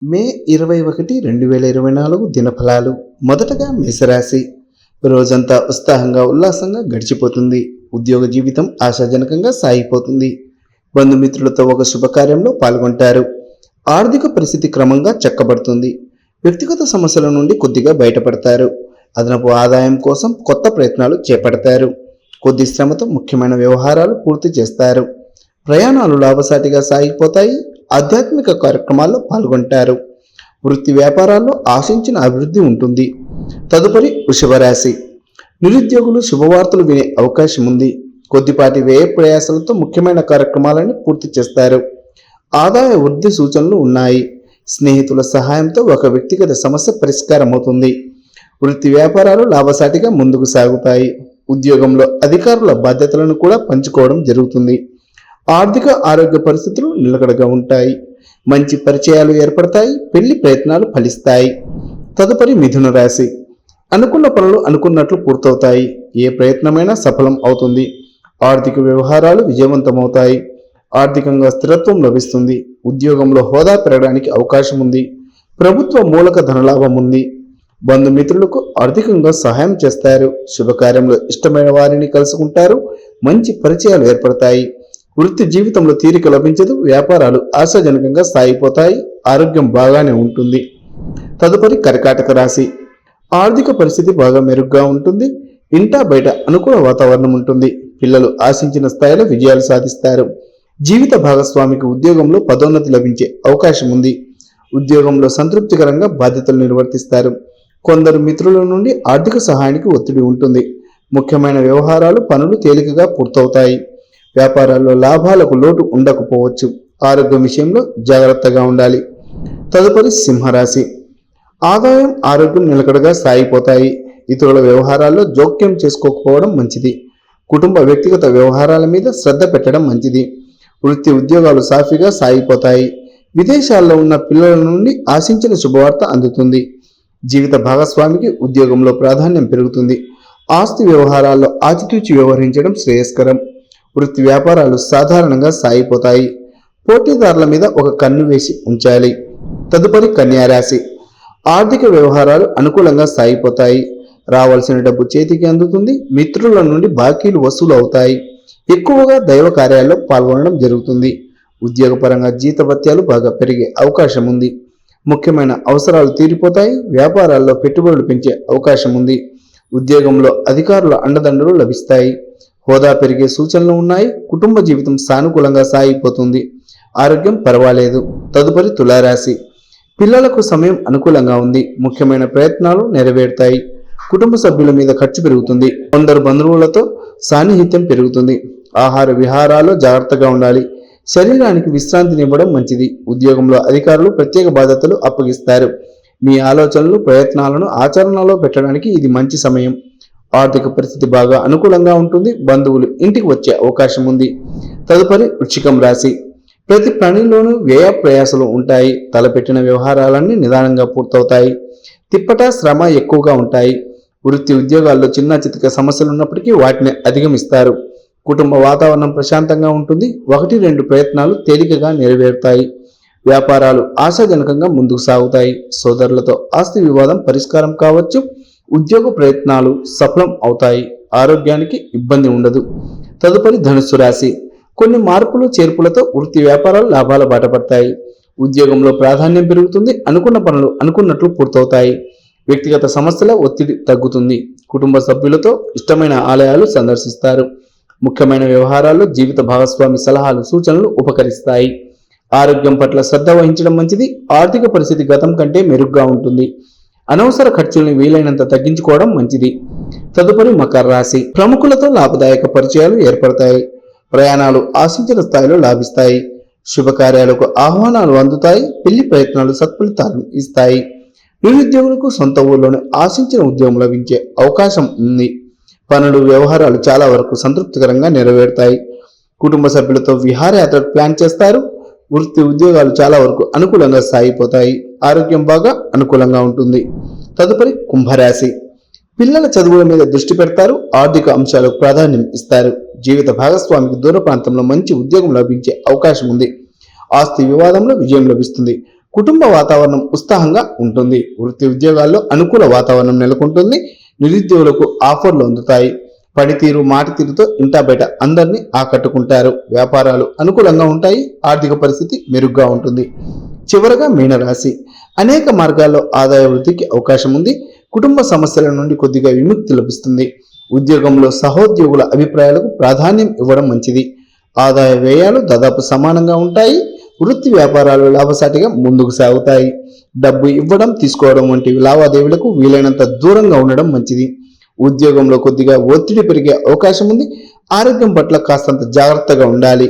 మే 21, 2024 దినఫలాలు. మొదటగా మేషరాశి. రోజంతా ఉత్సాహంగా ఉల్లాసంగా గడిచిపోతుంది. ఉద్యోగ జీవితం ఆశాజనకంగా సాగిపోతుంది. బంధుమిత్రులతో ఒక శుభకార్యంలో పాల్గొంటారు. ఆర్థిక పరిస్థితి క్రమంగా చక్కబడుతుంది. వ్యక్తిగత సమస్యల నుండి కొద్దిగా బయటపడతారు. అదనపు ఆదాయం కోసం కొత్త ప్రయత్నాలు చేపడతారు. కొద్ది శ్రమతో ముఖ్యమైన వ్యవహారాలు పూర్తి చేస్తారు. ప్రయాణాలు లాభసాటిగా సాగిపోతాయి. ఆధ్యాత్మిక కార్యక్రమాల్లో పాల్గొంటారు. వృత్తి వ్యాపారాల్లో ఆశించిన అభివృద్ధి ఉంటుంది. తదుపరి వృషభ రాశి. నిరుద్యోగులు శుభవార్తలు వినే అవకాశం ఉంది. కొద్దిపాటి వ్యయ ప్రయాసాలతో ముఖ్యమైన కార్యక్రమాలను పూర్తి చేస్తారు. ఆదాయ వృద్ధి సూచనలు ఉన్నాయి. స్నేహితుల సహాయంతో ఒక వ్యక్తిగత సమస్య పరిష్కారం అవుతుంది. వృత్తి వ్యాపారాలు లాభసాటిగా ముందుకు సాగుతాయి. ఉద్యోగంలో అధికారుల బాధ్యతలను కూడా పంచుకోవడం జరుగుతుంది. ఆర్థిక ఆరోగ్య పరిస్థితులు నిలకడగా ఉంటాయి. మంచి పరిచయాలు ఏర్పడతాయి. పెళ్లి ప్రయత్నాలు ఫలిస్తాయి. తదుపరి మిథున రాశి. అనుకున్న పనులు అనుకున్నట్లు పూర్తవుతాయి. ఏ ప్రయత్నమైనా సఫలం అవుతుంది. ఆర్థిక వ్యవహారాలు విజయవంతమవుతాయి. ఆర్థికంగా స్థిరత్వం లభిస్తుంది. ఉద్యోగంలో హోదా పెరగడానికి అవకాశం ఉంది. ప్రభుత్వ మూలక ధనలాభం ఉంది. బంధుమిత్రులకు ఆర్థికంగా సహాయం చేస్తారు. శుభకార్యంలో ఇష్టమైన వారిని కలుసుకుంటారు. మంచి పరిచయాలు ఏర్పడతాయి. వృత్తి జీవితంలో తీరిక లభించదు. వ్యాపారాలు ఆశాజనకంగా సాగిపోతాయి. ఆరోగ్యం బాగానే ఉంటుంది. తదుపరి కర్కాటక రాశి. ఆర్థిక పరిస్థితి బాగా మెరుగ్గా ఉంటుంది. ఇంటా బయట అనుకూల వాతావరణం ఉంటుంది. పిల్లలు ఆశించిన స్థాయిలో విజయాలు సాధిస్తారు. జీవిత భాగస్వామికి ఉద్యోగంలో పదోన్నతి లభించే అవకాశం ఉంది. ఉద్యోగంలో సంతృప్తికరంగా బాధ్యతలు నిర్వర్తిస్తారు. కొందరు మిత్రుల నుండి ఆర్థిక సహాయానికి ఒత్తిడి ఉంటుంది. ముఖ్యమైన వ్యవహారాలు పనులు తేలికగా పూర్తవుతాయి. వ్యాపారాల్లో లాభాలకు లోటు ఉండకపోవచ్చు. ఆరోగ్యం విషయంలో జాగ్రత్తగా ఉండాలి. తదుపరి సింహరాశి. ఆదాయం ఆరోగ్యం నిలకడగా సాగిపోతాయి. ఇతరుల వ్యవహారాల్లో జోక్యం చేసుకోకపోవడం మంచిది. కుటుంబ వ్యక్తిగత వ్యవహారాల మీద శ్రద్ధ పెట్టడం మంచిది. వృత్తి ఉద్యోగాలు సాఫీగా సాగిపోతాయి. విదేశాల్లో ఉన్న పిల్లల నుండి ఆశించిన శుభవార్త అందుతుంది. జీవిత భాగస్వామికి ఉద్యోగంలో ప్రాధాన్యం పెరుగుతుంది. ఆస్తి వ్యవహారాల్లో ఆచితూచి వ్యవహరించడం శ్రేయస్కరం. వృత్తి వ్యాపారాలు సాధారణంగా సాగిపోతాయి. పోటీదారుల మీద ఒక కన్ను వేసి ఉంచాలి. తదుపరి కన్యారాశి. ఆర్థిక వ్యవహారాలు అనుకూలంగా సాగిపోతాయి. రావాల్సిన డబ్బు చేతికి అందుతుంది. మిత్రుల నుండి బాకీలు వసూలు అవుతాయి. ఎక్కువగా దైవ కార్యాల్లో పాల్గొనడం జరుగుతుంది. ఉద్యోగపరంగా జీతభత్యాలు బాగా పెరిగే అవకాశం ఉంది. ముఖ్యమైన అవసరాలు తీరిపోతాయి. వ్యాపారాల్లో పెట్టుబడులు పెంచే అవకాశం ఉంది. ఉద్యోగంలో అధికారుల అండదండలు లభిస్తాయి. హోదా పెరిగే సూచనలు ఉన్నాయి. కుటుంబ జీవితం సానుకూలంగా సాగిపోతుంది. ఆరోగ్యం పర్వాలేదు. తదుపరి తులారాశి. పిల్లలకు సమయం అనుకూలంగా ఉంది. ముఖ్యమైన ప్రయత్నాలు నెరవేరుతాయి. కుటుంబ సభ్యుల మీద ఖర్చు పెరుగుతుంది. కొందరు బంధువులతో సాన్నిహిత్యం పెరుగుతుంది. ఆహార విహారాల్లో జాగ్రత్తగా ఉండాలి. శరీరానికి విశ్రాంతినివ్వడం మంచిది. ఉద్యోగంలో అధికారులు ప్రత్యేక బాధ్యతలు అప్పగిస్తారు. మీ ఆలోచనలు ప్రయత్నాలను ఆచరణలో పెట్టడానికి ఇది మంచి సమయం. ఆర్థిక పరిస్థితి బాగా అనుకూలంగా ఉంటుంది. బంధువులు ఇంటికి వచ్చే అవకాశం ఉంది. తదుపరి వృశ్చికం రాశి. ప్రతి పనిలోనూ వ్యయ ప్రయాసాలు ఉంటాయి. తలపెట్టిన వ్యవహారాలన్నీ నిదానంగా పూర్తవుతాయి. తిప్పట శ్రమ ఎక్కువగా ఉంటాయి. వృత్తి ఉద్యోగాల్లో చిన్న చితక సమస్యలు ఉన్నప్పటికీ వాటిని అధిగమిస్తారు. కుటుంబ వాతావరణం ప్రశాంతంగా ఉంటుంది. 1-2 ప్రయత్నాలు తేలికగా నెరవేరుతాయి. వ్యాపారాలు ఆశాజనకంగా ముందుకు సాగుతాయి. సోదరులతో ఆస్తి వివాదం పరిష్కారం కావచ్చు. ఉద్యోగ ప్రయత్నాలు సఫలం అవుతాయి. ఆరోగ్యానికి ఇబ్బంది ఉండదు. తదుపరి ధనుస్సు రాశి. కొన్ని మార్పులు చేర్పులతో వృత్తి వ్యాపారాలు లాభాల బాట పడతాయి. ఉద్యోగంలో ప్రాధాన్యం పెరుగుతుంది. అనుకున్న పనులు అనుకున్నట్లు పూర్తవుతాయి. వ్యక్తిగత సమస్యల ఒత్తిడి తగ్గుతుంది. కుటుంబ సభ్యులతో ఇష్టమైన ఆలయాలు సందర్శిస్తారు. ముఖ్యమైన వ్యవహారాల్లో జీవిత భాగస్వామి సలహాలు సూచనలు ఉపకరిస్తాయి. ఆరోగ్యం పట్ల శ్రద్ధ వహించడం మంచిది. ఆర్థిక పరిస్థితి గతం కంటే మెరుగ్గా ఉంటుంది. అనవసర ఖర్చుల్ని వీలైనంత తగ్గించుకోవడం మంచిది. తదుపరి మకర రాశి. ప్రముఖులతో లాభదాయక పరిచయాలు ఏర్పడతాయి. ప్రయాణాలు ఆశించిన స్థాయిలో లాభిస్తాయి. శుభకార్యాలకు ఆహ్వానాలు అందుతాయి. పెళ్లి ప్రయత్నాలు సత్ఫలితాలను ఇస్తాయి. నిరుద్యోగులకు సొంత ఊళ్ళోనే ఆశించిన ఉద్యోగం లభించే అవకాశం ఉంది. పనులు వ్యవహారాలు చాలా వరకు సంతృప్తికరంగా నెరవేరుతాయి. కుటుంబ సభ్యులతో విహారయాత్ర ప్లాన్ చేస్తారు. వృత్తి ఉద్యోగాలు చాలా వరకు అనుకూలంగా సాగిపోతాయి. ఆరోగ్యం బాగా అనుకూలంగా ఉంటుంది. తదుపరి కుంభరాశి. పిల్లల చదువుల మీద దృష్టి పెడతారు. ఆర్థిక అంశాలకు ప్రాధాన్యం ఇస్తారు. జీవిత భాగస్వామికి దూర ప్రాంతంలో మంచి ఉద్యోగం లభించే అవకాశం ఉంది. ఆస్తి వివాదంలో విజయం లభిస్తుంది. కుటుంబ వాతావరణం ఉత్సాహంగా ఉంటుంది. వృత్తి ఉద్యోగాల్లో అనుకూల వాతావరణం నెలకొంటుంది. నిరుద్యోగులకు ఆఫర్లు అందుతాయి. పనితీరు మాటతీరుతో ఇంటా బయట అందరినీ ఆకట్టుకుంటారు. వ్యాపారాలు అనుకూలంగా ఉంటాయి. ఆర్థిక పరిస్థితి మెరుగ్గా ఉంటుంది. చివరగా మీనరాశి, అనేక మార్గాల్లో ఆదాయ వృద్ధికి అవకాశం ఉంది. కుటుంబ సమస్యల నుండి కొద్దిగా విముక్తి లభిస్తుంది. ఉద్యోగంలో సహోద్యోగుల అభిప్రాయాలకు ప్రాధాన్యం ఇవ్వడం మంచిది. ఆదాయ వ్యయాలు దాదాపు సమానంగా ఉంటాయి. వృత్తి వ్యాపారాలు లాభసాటిగా ముందుకు సాగుతాయి. డబ్బు ఇవ్వడం తీసుకోవడం వంటి లావాదేవీలకు వీలైనంత దూరంగా ఉండడం మంచిది. ఉద్యోగంలో కొద్దిగా ఒత్తిడి పెరిగే అవకాశం ఉంది. ఆరోగ్యం పట్ల కాస్తంత జాగ్రత్తగా ఉండాలి.